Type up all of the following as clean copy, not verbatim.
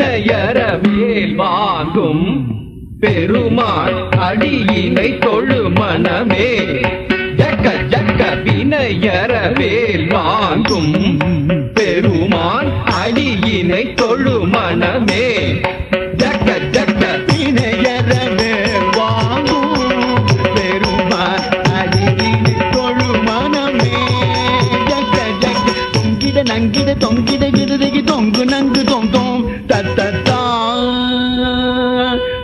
வினையறவேல் வாங்கும் பெருமான் அடியினை தொழு மனமே ஜக்க ஜக்க வினையறவேல் வாங்கும் பெருமான் அடியினை தொழு மனமே ஜக்க ஜக்க வினையறவேல் வாங்கும் பெருமான் அடியினை தொழு மனமே ஜக்க ஜக்க தொங்கிட நங்கிட தொங்கிட கிருதகி தொங்கு நங்கு தொங்கும் தத்தா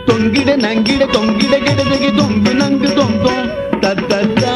தொங்கிட நங்கிட தொங்கிட கிடதகி தொங்கு நங்கு தொங்கும் தத்தா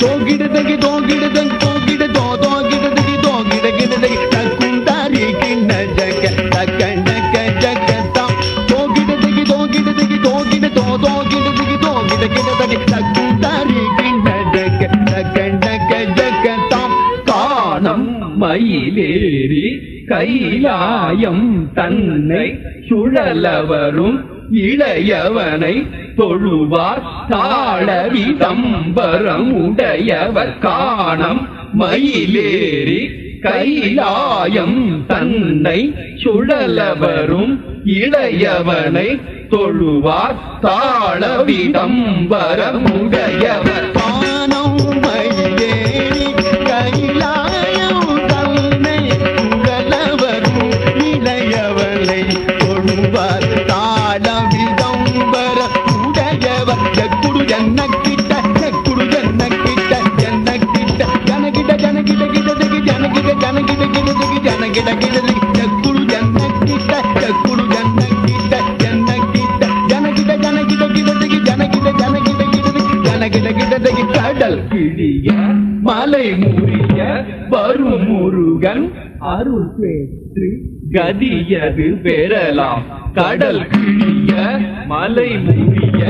தோகிடதகி தோகிடதங் தோகிட தோகிடதகி தோகிட கிடதகி தக்குந்தாரி கிண்ண ஜக தக்கண்டக ஜகதாம் தோகிடதகி தோகிடதகி தோகிட தோகிடதகி தோகிட கிடதகி தக்குந்தாரி கிண்ண ஜக தக்கண்டக ஜகதாம் காணம் மயிலேறி கைலாயம் தன்னை சுழலவரும் இளையவனை தொழுவார் தாழவி தம்பரம் உடையவர் காணம் மயிலேறி கைலாயம் தன்னை சுழலவரும் இளையவனை தொழுவார் தாழவி தம்பரம் உடையவர் காணம் மயிலேறி கைலாயம் தன்னை சுழலவரும் இளையவனை தொழுவார் தாழவி தம்பர உடையவர் ஜக்குடு ஜன்னக்கிட்ட ஜக்குடு ஜன்னக்கிட்ட ஜன்னக்கிட்ட ஜனகிட ஜனகிட கிடதகி ஜனகிட ஜனகிட கிடதகி ஜனகிட கிடதகி ஜக்குடு ஜன்னக்கிட்ட ஜக்குடு ஜன்னக்கிட்ட ஜன்னக்கிட்ட ஜனகிட ஜனகிட கிடதகி ஜனகிட ஜனகிட கிடதகி ஜனகிட கிடதகி கடல் கிழிய மலை முறிய வரும் முருகன் அருள் பெற்று கதியது பெறலாம் கடல் கிழிய மலை முறிய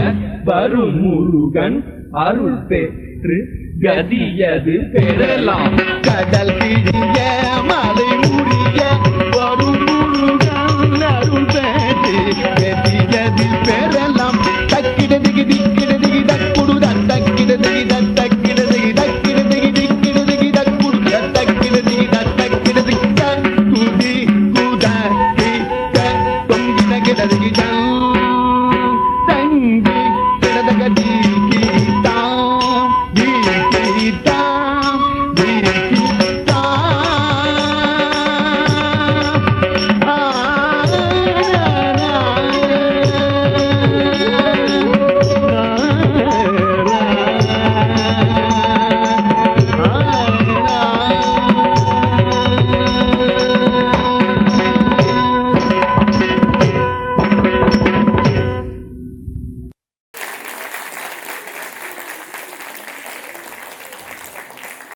வரும் முருகன் அருள் பெற்று கதியது பெறலாம் கடல் கிழிய மலை முறிய